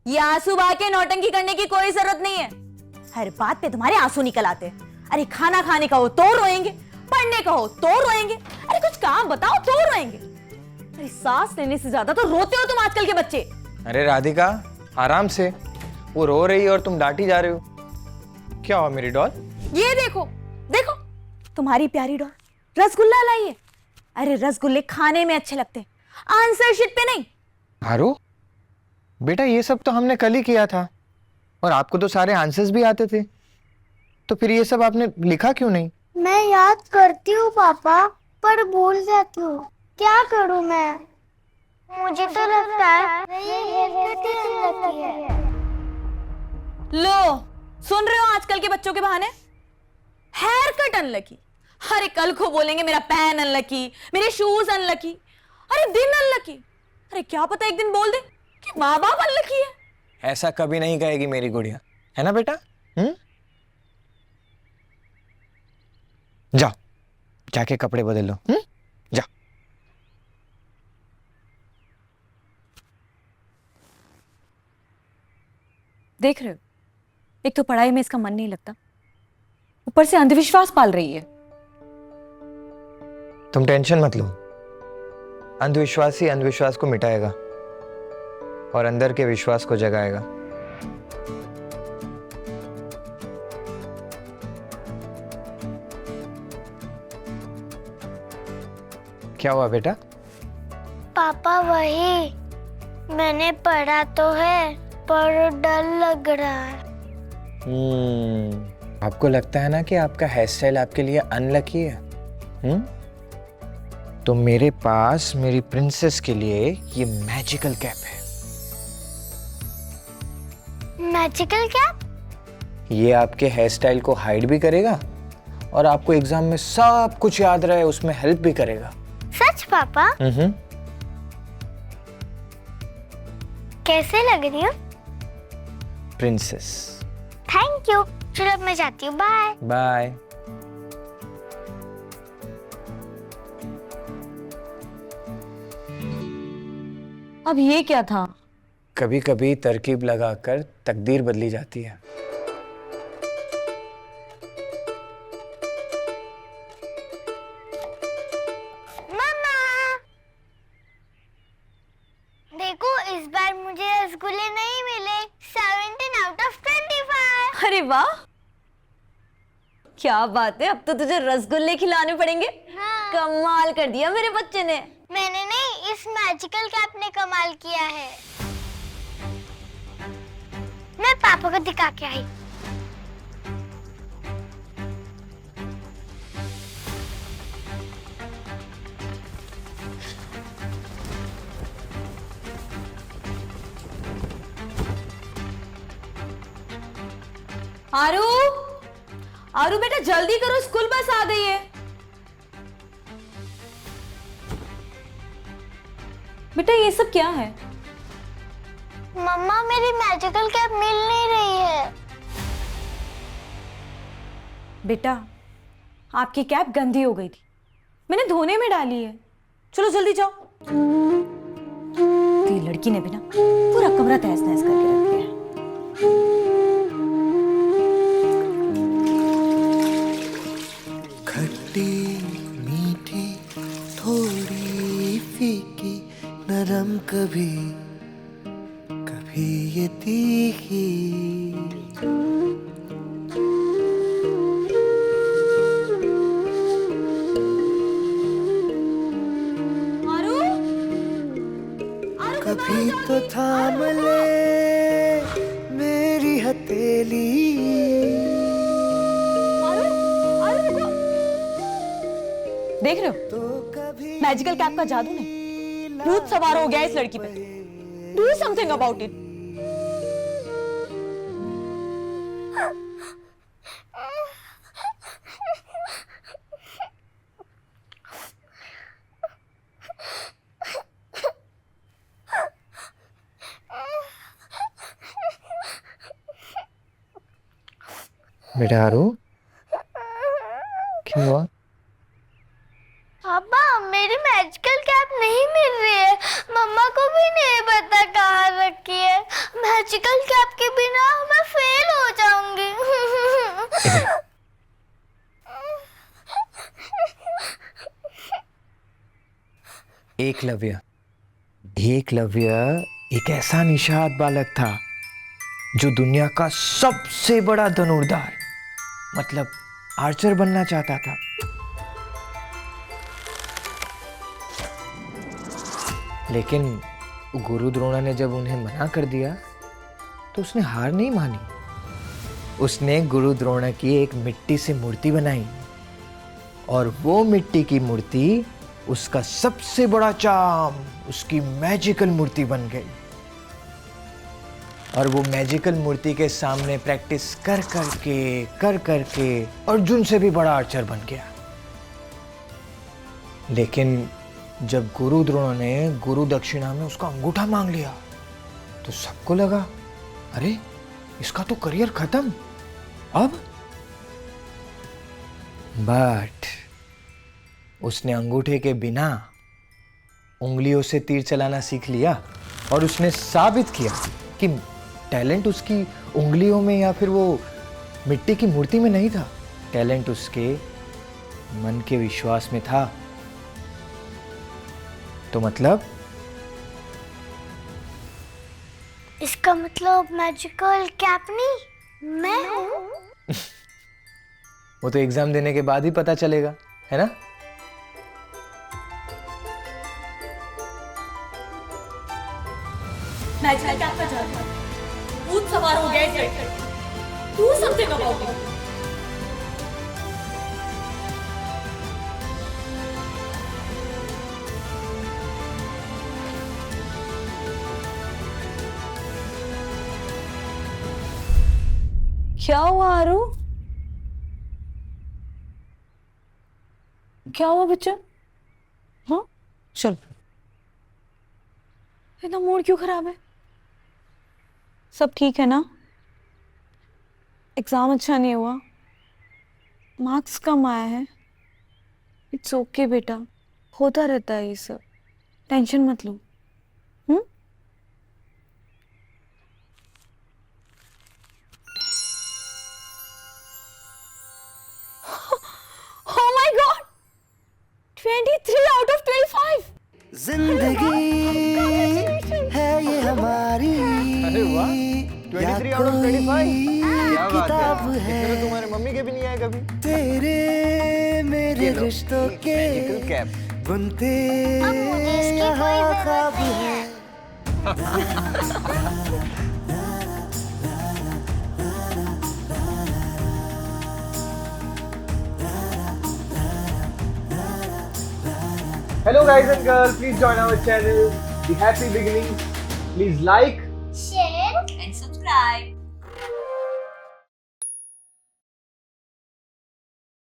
ये आंसू बहा के नौटंकी करने की कोई जरूरत नहीं है। हर बात पे तुम्हारे आंसू निकल आते हैं। अरे खाना खाने का हो तो रोएंगे, पढ़ने का हो तो रोएंगे, अरे कुछ काम बताओ तो रोएंगे। अरे सांस लेने से ज्यादा तो रोते हो तुम आजकल के बच्चे। अरे राधिका आराम से, वो रो रही है और तुम डांटी जा रहे हो। क्या हुआ मेरी डॉल? ये देखो देखो, तुम्हारी प्यारी डॉल रसगुल्ला लाई है। अरे रसगुल्ले खाने में अच्छे लगते हैं, आंसर शीट पे नहीं। आरू बेटा ये सब तो हमने कल ही किया था और आपको तो सारे आंसर्स भी आते थे, तो फिर ये सब आपने लिखा क्यों नहीं? मैं याद करती हूँ पापा, पर भूल जाती हूँ। क्या करूँ मैं? मुझे तो लगता है ये हेयरकट ही अनलकी है। लो सुन रहे हो आजकल के बच्चों के बहाने? Hair cut unlucky. अरे कल को बोलेंगे मेरा पैन अनलकी, मेरे शूज अनलकी, अरे दिन अनलकी। अरे क्या पता एक दिन बोल दे कि माँ बाप अनलकी है। ऐसा कभी नहीं कहेगी मेरी गुड़िया, है ना बेटा? जाओ जाके कपड़े बदल लो। जाओ। देख रहे हो, एक तो पढ़ाई में इसका मन नहीं लगता, ऊपर से अंधविश्वास पाल रही है। तुम टेंशन मत लो, अंधविश्वास ही अंधविश्वास को मिटाएगा और अंदर के विश्वास को जगाएगा। क्या हुआ बेटा? पापा वही, मैंने पढ़ा तो है पर डर लग रहा है। आपको लगता है ना कि आपका हेयर स्टाइल आपके लिए अनलकी है? तो मेरे पास मेरी प्रिंसेस के लिए ये मैजिकल कैप है। Magical cap? ये आपके हेयर स्टाइल को हाइड भी करेगा और आपको एग्जाम में सब कुछ याद रहे उसमें हेल्प भी करेगा। सच पापा? कैसे लग रही हूँ? प्रिंसेस। Thank you. चलो अब मैं जाती हूँ, बाय। बाय। अब ये क्या था? कभी कभी तरकीब लगाकर तकदीर बदली जाती है। मम्मा देखो, इस बार मुझे रसगुल्ले नहीं मिले। 17 out of 25। अरे वाह, क्या बात है, अब तो तुझे रसगुल्ले खिलाने पड़ेंगे। हाँ। कमाल कर दिया मेरे बच्चे ने। मैंने नहीं, इस मैजिकल कैप ने कमाल किया है। मैं पापा को दिखा के आई। आरू, आरू बेटा जल्दी करो, स्कूल बस आ गई है। बेटा ये सब क्या है? मम्मा मेरी मैजिकल कैप मिल नहीं रही है। बेटा आपकी कैप गंदी हो गई थी, मैंने धोने में डाली है। चलो जल्दी जाओ। तो ये लड़की ने भी ना पूरा कमरा तहस नहस करके रख दिया है। खट्टी मीठी थोड़ी फीकी नरम, कभी कभी ये तीखी। आरू, आरू कभी तो थाम ले मेरी हथेली। आरू, आरू रुको। देख रहे हो, तो कभी मैजिकल कैप का जादू नहीं, भूत सवार हो गया इस लड़की पे। Do something about it. बेटा आरू क्यों हुआ? पापा मेरी मैजिकल कैप नहीं मिल रही है। मम्मा को भी नहीं पता कहाँ रखी है। मैं मैजिकल कैप के बिना मैं फेल हो जाऊंगी। एकलव्य एकलव्य एक ऐसा निषाद बालक था जो दुनिया का सबसे बड़ा धनुर्धार मतलब आर्चर बनना चाहता था। लेकिन गुरु द्रोण ने जब उन्हें मना कर दिया तो उसने हार नहीं मानी। उसने गुरु द्रोण की एक मिट्टी से मूर्ति बनाई और वो मिट्टी की मूर्ति उसका सबसे बड़ा चार्म, उसकी मैजिकल मूर्ति बन गई। और वो मैजिकल मूर्ति के सामने प्रैक्टिस कर करके अर्जुन से भी बड़ा आर्चर बन गया। लेकिन जब गुरु द्रोण ने गुरु दक्षिणा में उसका अंगूठा मांग लिया तो सबको लगा अरे इसका तो करियर खत्म अब। बट उसने अंगूठे के बिना उंगलियों से तीर चलाना सीख लिया और उसने साबित किया कि टैलेंट उसकी उंगलियों में या फिर वो मिट्टी की मूर्ति में नहीं था, टैलेंट उसके मन के विश्वास में था। तो मतलब इसका मतलब मैजिकल कैप नहीं मैं हूँ। वो तो एग्जाम देने के बाद ही पता चलेगा, है ना? मैजिकल कैप का जादू भूत सवार हो गया इस लड़के पे। Do something about it. क्या हुआ आरू? क्या हुआ बच्चा? हाँ चल, इतना मूड क्यों खराब है? सब ठीक है ना? एग्जाम अच्छा नहीं हुआ, मार्क्स कम आया है। इट्स ओके बेटा, होता रहता है ये सब, टेंशन मत लो। Oh my God! 23 out of 25! जिंदगी है ये हमारी। अरे वाह, 23 out of 25? क्या बात किताब है? है इसमें तो तुम्हारे मम्मी के भी नहीं आए कभी। तेरे मेरे रिश्तों के मैजिकल कैप। बुनते अब मुझे इसकी कोई यहाँ जरूरत ख्वाब नहीं है। Hello guys and girls, please join our channel, The Happy Beginnings. Please like, share And subscribe.